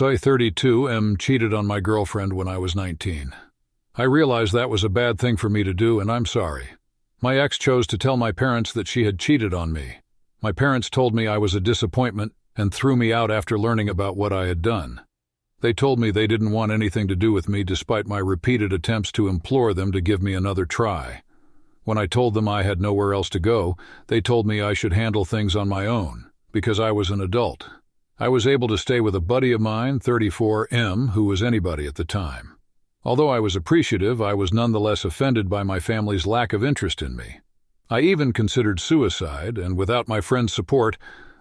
I, 32, cheated on my girlfriend when I was 19. I realized that was a bad thing for me to do, and I'm sorry. My ex chose to tell my parents that she had cheated on me. My parents told me I was a disappointment and threw me out after learning about what I had done. They told me they didn't want anything to do with me despite my repeated attempts to implore them to give me another try. When I told them I had nowhere else to go, they told me I should handle things on my own, because I was an adult. I was able to stay with a buddy of mine, 34, who was anybody at the time. Although I was appreciative, I was nonetheless offended by my family's lack of interest in me. I even considered suicide, and without my friend's support,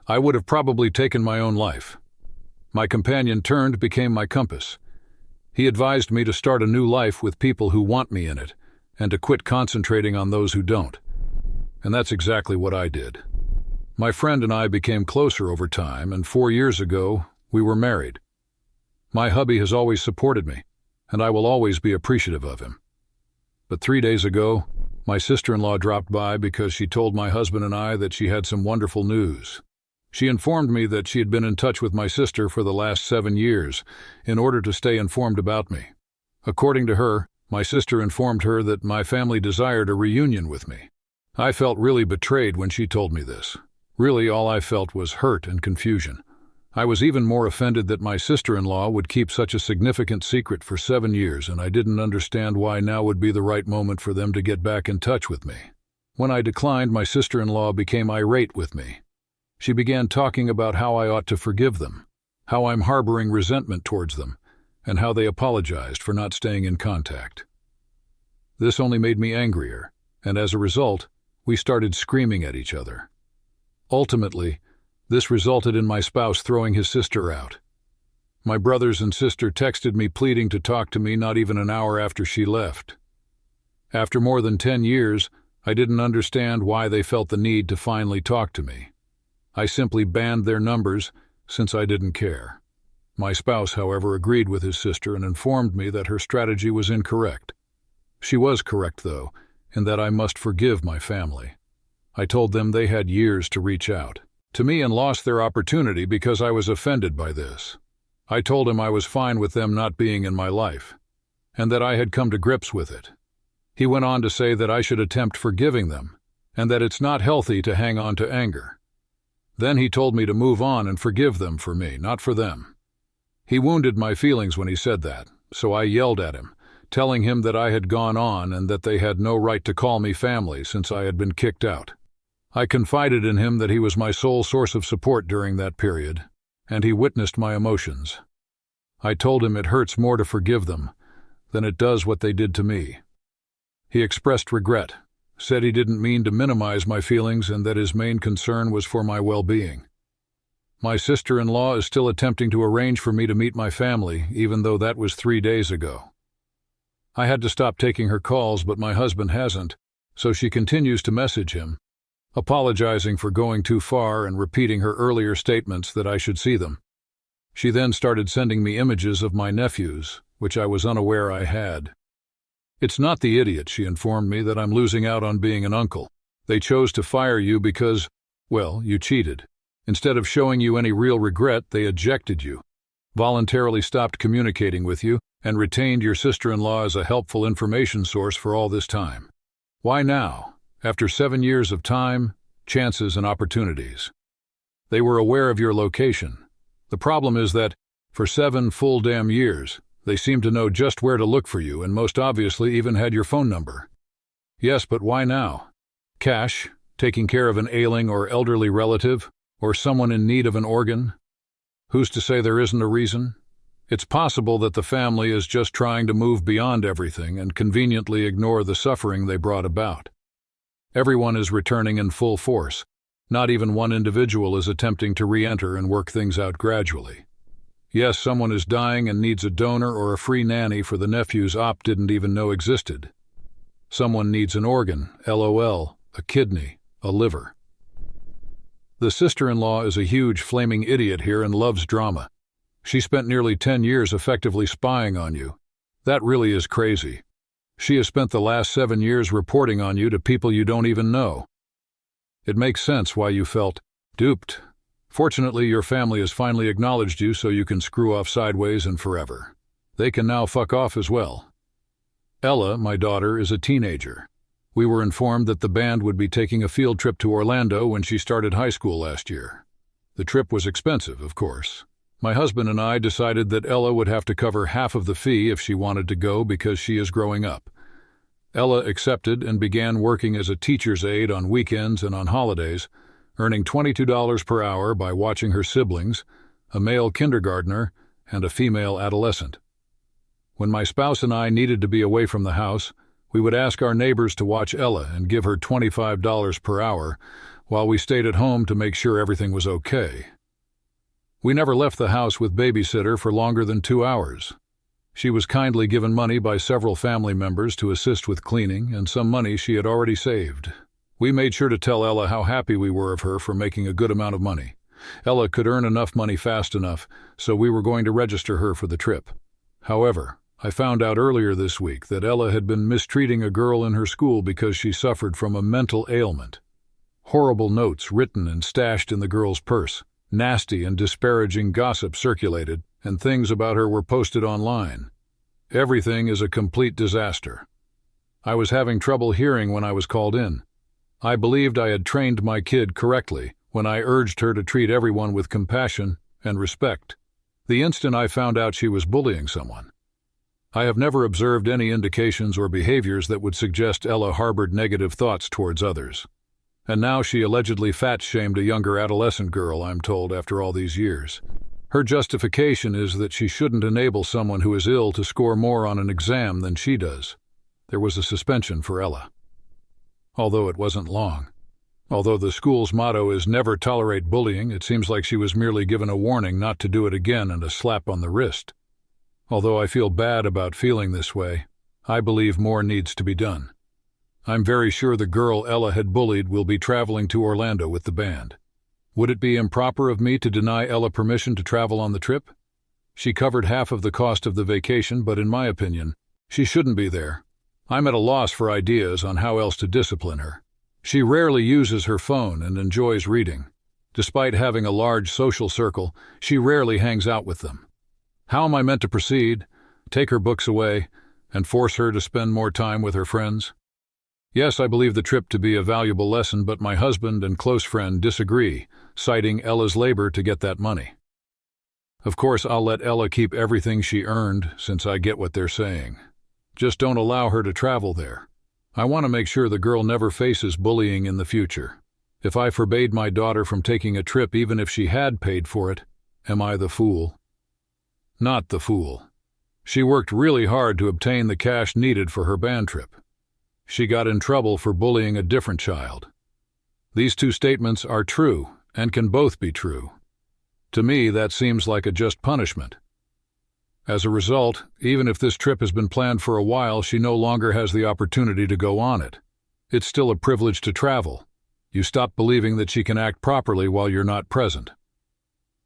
I would have probably taken my own life. My companion became my compass. He advised me to start a new life with people who want me in it, and to quit concentrating on those who don't. And that's exactly what I did. My friend and I became closer over time, and 4 years ago, we were married. My hubby has always supported me, and I will always be appreciative of him. But 3 days ago, my sister-in-law dropped by because she told my husband and I that she had some wonderful news. She informed me that she had been in touch with my sister for the last 7 years in order to stay informed about me. According to her, my sister informed her that my family desired a reunion with me. I felt really betrayed when she told me this. Really, all I felt was hurt and confusion. I was even more offended that my sister-in-law would keep such a significant secret for 7 years, and I didn't understand why now would be the right moment for them to get back in touch with me. When I declined, my sister-in-law became irate with me. She began talking about how I ought to forgive them, how I'm harboring resentment towards them, and how they apologized for not staying in contact. This only made me angrier, and as a result, we started screaming at each other. Ultimately, this resulted in my spouse throwing his sister out. My brothers and sister texted me pleading to talk to me not even an hour after she left. After more than 10 years, I didn't understand why they felt the need to finally talk to me. I simply banned their numbers since I didn't care. My spouse, however, agreed with his sister and informed me that her strategy was incorrect. She was correct, though, in that I must forgive my family. I told them they had years to reach out to me and lost their opportunity because I was offended by this. I told him I was fine with them not being in my life, and that I had come to grips with it. He went on to say that I should attempt forgiving them, and that it's not healthy to hang on to anger. Then he told me to move on and forgive them for me, not for them. He wounded my feelings when he said that, so I yelled at him, telling him that I had gone on and that they had no right to call me family since I had been kicked out. I confided in him that he was my sole source of support during that period, and he witnessed my emotions. I told him it hurts more to forgive them than it does what they did to me. He expressed regret, said he didn't mean to minimize my feelings and that his main concern was for my well-being. My sister-in-law is still attempting to arrange for me to meet my family, even though that was 3 days ago. I had to stop taking her calls, but my husband hasn't, so she continues to message him, apologizing for going too far and repeating her earlier statements that I should see them. She then started sending me images of my nephews, which I was unaware I had. It's not the idiot, she informed me, that I'm losing out on being an uncle. They chose to fire you because, well, you cheated. Instead of showing you any real regret, they ejected you, voluntarily stopped communicating with you, and retained your sister-in-law as a helpful information source for all this time. Why now? After 7 years of time, chances, and opportunities. They were aware of your location. The problem is that, for 7 full damn years, they seemed to know just where to look for you and most obviously even had your phone number. Yes, but why now? Cash, taking care of an ailing or elderly relative, or someone in need of an organ? Who's to say there isn't a reason? It's possible that the family is just trying to move beyond everything and conveniently ignore the suffering they brought about. Everyone is returning in full force. Not even one individual is attempting to re-enter and work things out gradually. Yes, someone is dying and needs a donor or a free nanny for the nephews Op didn't even know existed. Someone needs an organ, LOL, a kidney, a liver. The sister-in-law is a huge flaming idiot here and loves drama. She spent nearly 10 years effectively spying on you. That really is crazy. She has spent the last 7 years reporting on you to people you don't even know. It makes sense why you felt duped. Fortunately, your family has finally acknowledged you so you can screw off sideways and forever. They can now fuck off as well. Ella, my daughter, is a teenager. We were informed that the band would be taking a field trip to Orlando when she started high school last year. The trip was expensive, of course. My husband and I decided that Ella would have to cover half of the fee if she wanted to go because she is growing up. Ella accepted and began working as a teacher's aide on weekends and on holidays, earning $22 per hour by watching her siblings, a male kindergartner and a female adolescent. When my spouse and I needed to be away from the house, we would ask our neighbors to watch Ella and give her $25 per hour while we stayed at home to make sure everything was okay. We never left the house with babysitter for longer than 2 hours. She was kindly given money by several family members to assist with cleaning and some money she had already saved. We made sure to tell Ella how happy we were of her for making a good amount of money. Ella could earn enough money fast enough, so we were going to register her for the trip. However, I found out earlier this week that Ella had been mistreating a girl in her school because she suffered from a mental ailment. Horrible notes written and stashed in the girl's purse, nasty and disparaging gossip circulated, and things about her were posted online. Everything is a complete disaster. I was having trouble hearing when I was called in. I believed I had trained my kid correctly when I urged her to treat everyone with compassion and respect. The instant I found out she was bullying someone, I have never observed any indications or behaviors that would suggest Ella harbored negative thoughts towards others. And now she allegedly fat-shamed a younger adolescent girl, I'm told, after all these years. Her justification is that she shouldn't enable someone who is ill to score more on an exam than she does. There was a suspension for Ella. Although it wasn't long. Although the school's motto is never tolerate bullying, it seems like she was merely given a warning not to do it again and a slap on the wrist. Although I feel bad about feeling this way, I believe more needs to be done. I'm very sure the girl Ella had bullied will be traveling to Orlando with the band. Would it be improper of me to deny Ella permission to travel on the trip? She covered half of the cost of the vacation, but in my opinion, she shouldn't be there. I'm at a loss for ideas on how else to discipline her. She rarely uses her phone and enjoys reading. Despite having a large social circle, she rarely hangs out with them. How am I meant to proceed? Take her books away and force her to spend more time with her friends? Yes, I believe the trip to be a valuable lesson, but my husband and close friend disagree, citing Ella's labor to get that money. Of course, I'll let Ella keep everything she earned since I get what they're saying. Just don't allow her to travel there. I want to make sure the girl never faces bullying in the future. If I forbade my daughter from taking a trip even if she had paid for it, am I the fool? Not the fool. She worked really hard to obtain the cash needed for her band trip. She got in trouble for bullying a different child. These two statements are true and can both be true. To me, that seems like a just punishment. As a result, even if this trip has been planned for a while, she no longer has the opportunity to go on it. It's still a privilege to travel. You stop believing that she can act properly while you're not present.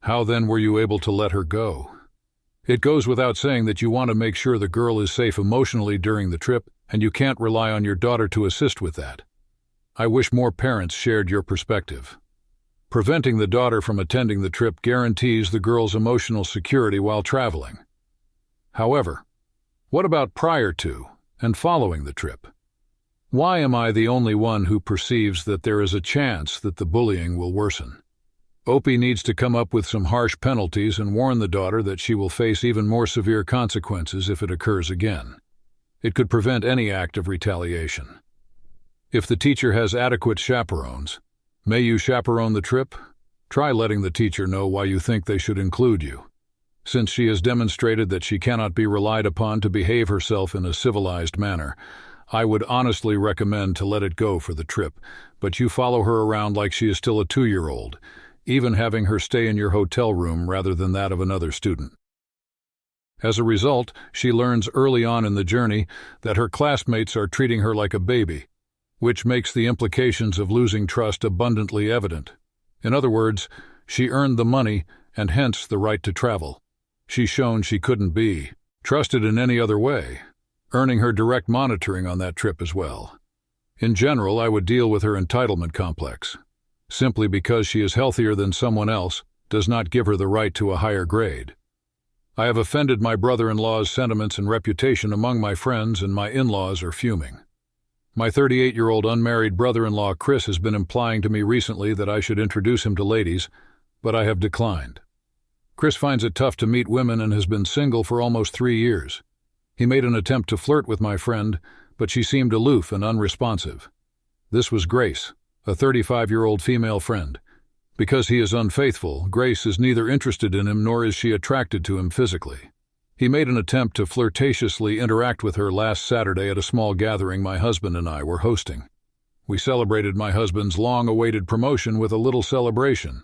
How then were you able to let her go? It goes without saying that you want to make sure the girl is safe emotionally during the trip, and you can't rely on your daughter to assist with that. I wish more parents shared your perspective. Preventing the daughter from attending the trip guarantees the girl's emotional security while traveling. However, what about prior to and following the trip? Why am I the only one who perceives that there is a chance that the bullying will worsen? Opie needs to come up with some harsh penalties and warn the daughter that she will face even more severe consequences if it occurs again. It could prevent any act of retaliation. If the teacher has adequate chaperones, may you chaperone the trip? Try letting the teacher know why you think they should include you. Since she has demonstrated that she cannot be relied upon to behave herself in a civilized manner, I would honestly recommend to let it go for the trip, but you follow her around like she is still a 2-year-old, even having her stay in your hotel room rather than that of another student. As a result, she learns early on in the journey that her classmates are treating her like a baby, which makes the implications of losing trust abundantly evident. In other words, she earned the money and hence the right to travel. She's shown she couldn't be trusted in any other way, earning her direct monitoring on that trip as well. In general, I would deal with her entitlement complex. simply because she is healthier than someone else does not give her the right to a higher grade. I have offended my brother-in-law's sentiments and reputation among my friends, and my in-laws are fuming. My 38-year-old unmarried brother-in-law Chris has been implying to me recently that I should introduce him to ladies, but I have declined. Chris finds it tough to meet women and has been single for almost 3 years. He made an attempt to flirt with my friend, but she seemed aloof and unresponsive. This was Grace, a 35-year-old female friend. Because he is unfaithful, Grace is neither interested in him nor is she attracted to him physically. He made an attempt to flirtatiously interact with her last Saturday at a small gathering my husband and I were hosting. We celebrated my husband's long-awaited promotion with a little celebration.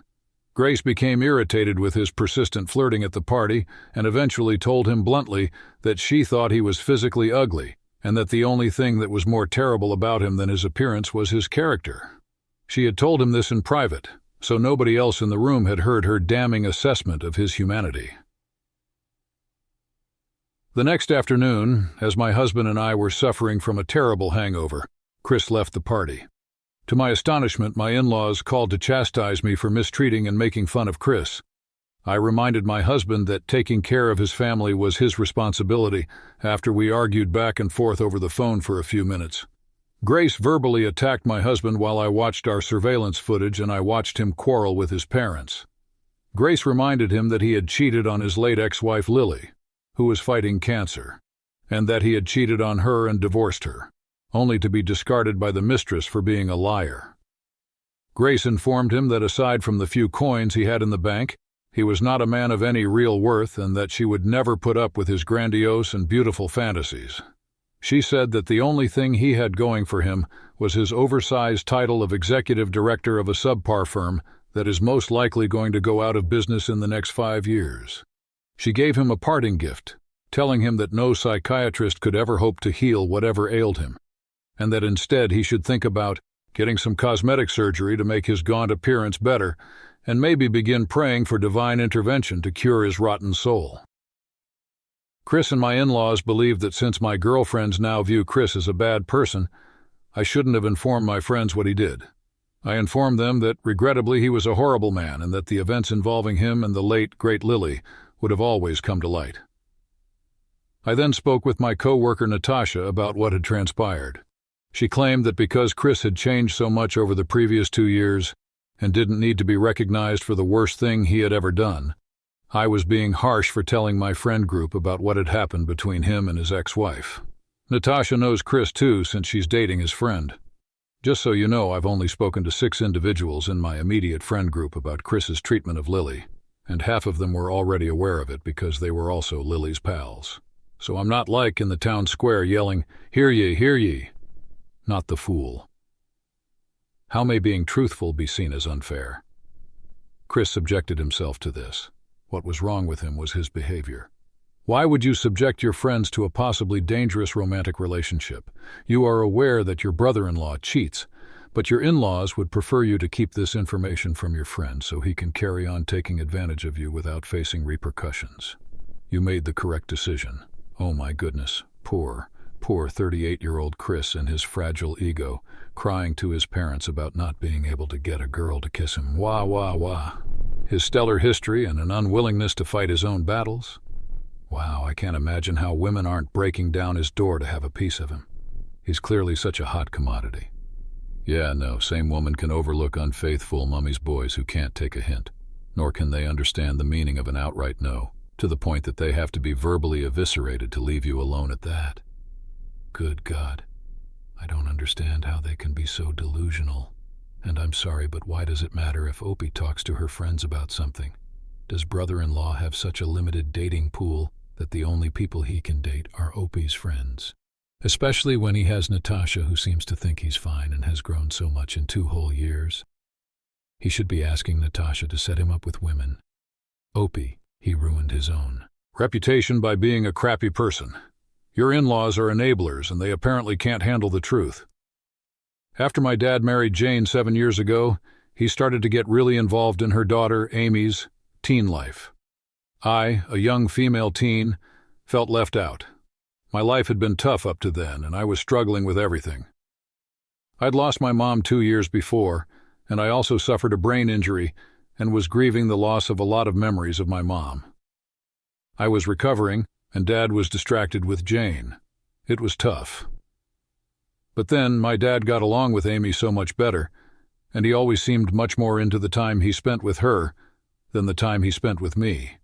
Grace became irritated with his persistent flirting at the party and eventually told him bluntly that she thought he was physically ugly and that the only thing that was more terrible about him than his appearance was his character. She had told him this in private, so nobody else in the room had heard her damning assessment of his humanity. The next afternoon, as my husband and I were suffering from a terrible hangover, Chris left the party. To my astonishment, my in-laws called to chastise me for mistreating and making fun of Chris. I reminded my husband that taking care of his family was his responsibility after we argued back and forth over the phone for a few minutes. Grace verbally attacked my husband while I watched our surveillance footage, and I watched him quarrel with his parents. Grace reminded him that he had cheated on his late ex-wife Lily, who was fighting cancer, and that he had cheated on her and divorced her, only to be discarded by the mistress for being a liar. Grace informed him that aside from the few coins he had in the bank, he was not a man of any real worth and that she would never put up with his grandiose and beautiful fantasies. She said that the only thing he had going for him was his oversized title of executive director of a subpar firm that is most likely going to go out of business in the next 5 years. She gave him a parting gift, telling him that no psychiatrist could ever hope to heal whatever ailed him, and that instead he should think about getting some cosmetic surgery to make his gaunt appearance better, and maybe begin praying for divine intervention to cure his rotten soul. Chris and my in-laws believe that since my girlfriends now view Chris as a bad person, I shouldn't have informed my friends what he did. I informed them that, regrettably, he was a horrible man and that the events involving him and the late, great Lily would have always come to light. I then spoke with my co-worker Natasha about what had transpired. She claimed that because Chris had changed so much over the previous 2 years and didn't need to be recognized for the worst thing he had ever done, I was being harsh for telling my friend group about what had happened between him and his ex-wife. Natasha knows Chris too, since she's dating his friend. Just so you know, I've only spoken to 6 individuals in my immediate friend group about Chris's treatment of Lily, and half of them were already aware of it because they were also Lily's pals. So I'm not like in the town square yelling, "Hear ye, hear ye." Not the fool. How may being truthful be seen as unfair? Chris subjected himself to this. What was wrong with him was his behavior. Why would you subject your friends to a possibly dangerous romantic relationship? You are aware that your brother-in-law cheats, but your in-laws would prefer you to keep this information from your friend so he can carry on taking advantage of you without facing repercussions. You made the correct decision. Oh my goodness, poor 38-year-old Chris and his fragile ego, crying to his parents about not being able to get a girl to kiss him. Wah, wah, wah. His stellar history and an unwillingness to fight his own battles? Wow, I can't imagine how women aren't breaking down his door to have a piece of him. He's clearly such a hot commodity. Yeah, no, same woman can overlook unfaithful mummy's boys who can't take a hint, nor can they understand the meaning of an outright no, to the point that they have to be verbally eviscerated to leave you alone at that. Good God, I don't understand how they can be so delusional. And I'm sorry, but why does it matter if Opie talks to her friends about something? Does brother-in-law have such a limited dating pool that the only people he can date are Opie's friends? Especially when he has Natasha, who seems to think he's fine and has grown so much in 2 whole years. He should be asking Natasha to set him up with women. Opie, he ruined his own reputation by being a crappy person. Your in-laws are enablers, and they apparently can't handle the truth. After my dad married Jane 7 years ago, he started to get really involved in her daughter, Amy's, teen life. I, a young female teen, felt left out. My life had been tough up to then, and I was struggling with everything. I'd lost my mom 2 years before, and I also suffered a brain injury and was grieving the loss of a lot of memories of my mom. I was recovering, and Dad was distracted with Jane. It was tough. But then my dad got along with Amy so much better, and he always seemed much more into the time he spent with her than the time he spent with me.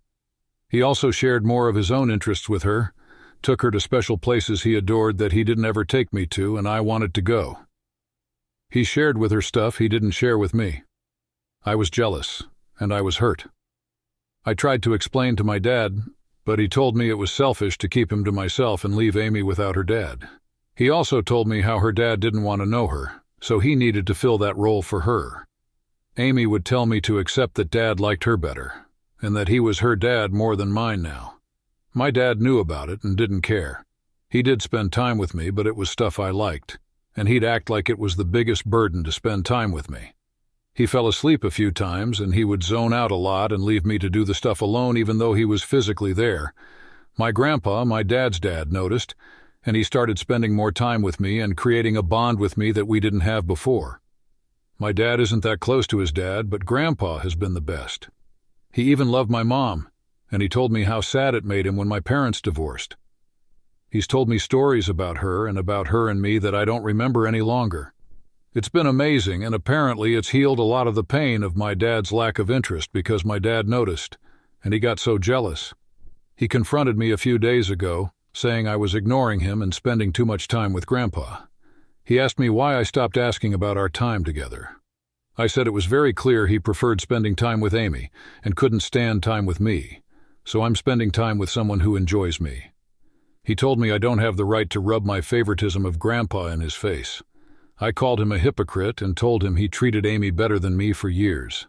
He also shared more of his own interests with her, took her to special places he adored that he didn't ever take me to and I wanted to go. He shared with her stuff he didn't share with me. I was jealous, and I was hurt. I tried to explain to my dad, but he told me it was selfish to keep him to myself and leave Amy without her dad. He also told me how her dad didn't want to know her, so he needed to fill that role for her. Amy would tell me to accept that Dad liked her better, and that he was her dad more than mine now. My dad knew about it and didn't care. He did spend time with me, but it was stuff I liked, and he'd act like it was the biggest burden to spend time with me. He fell asleep a few times, and he would zone out a lot and leave me to do the stuff alone even though he was physically there. My grandpa, my dad's dad, noticed, and he started spending more time with me and creating a bond with me that we didn't have before. My dad isn't that close to his dad, but Grandpa has been the best. He even loved my mom, and he told me how sad it made him when my parents divorced. He's told me stories about her and me that I don't remember any longer. It's been amazing, and apparently it's healed a lot of the pain of my dad's lack of interest because my dad noticed, and he got so jealous. He confronted me a few days ago, saying I was ignoring him and spending too much time with Grandpa. He asked me why I stopped asking about our time together. I said it was very clear he preferred spending time with Amy and couldn't stand time with me, so I'm spending time with someone who enjoys me. He told me I don't have the right to rub my favoritism of Grandpa in his face. I called him a hypocrite and told him he treated Amy better than me for years.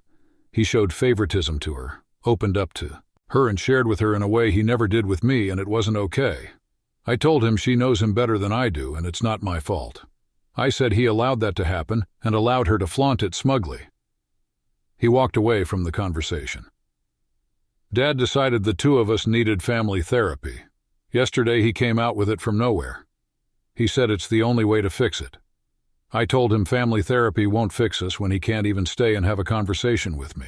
He showed favoritism to her, opened up to her and shared with her in a way he never did with me, and it wasn't okay. I told him she knows him better than I do, and it's not my fault. I said he allowed that to happen and allowed her to flaunt it smugly. He walked away from the conversation. Dad decided the two of us needed family therapy. Yesterday he came out with it from nowhere. He said it's the only way to fix it. I told him family therapy won't fix us when he can't even stay and have a conversation with me.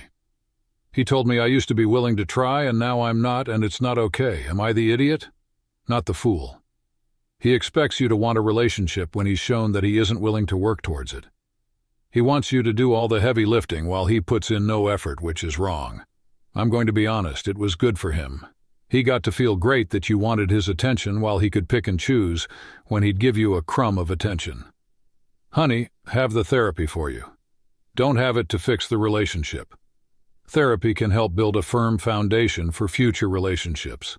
He told me I used to be willing to try and now I'm not, and it's not okay. Am I the idiot? Not the fool. He expects you to want a relationship when he's shown that he isn't willing to work towards it. He wants you to do all the heavy lifting while he puts in no effort, which is wrong. I'm going to be honest, it was good for him. He got to feel great that you wanted his attention while he could pick and choose when he'd give you a crumb of attention. Honey, have the therapy for you. Don't have it to fix the relationship. Therapy can help build a firm foundation for future relationships.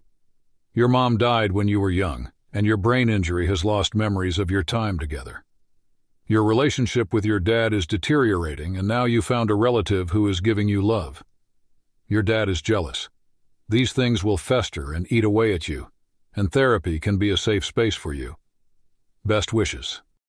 Your mom died when you were young, and your brain injury has lost memories of your time together. Your relationship with your dad is deteriorating, and now you found a relative who is giving you love. Your dad is jealous. These things will fester and eat away at you, and therapy can be a safe space for you. Best wishes.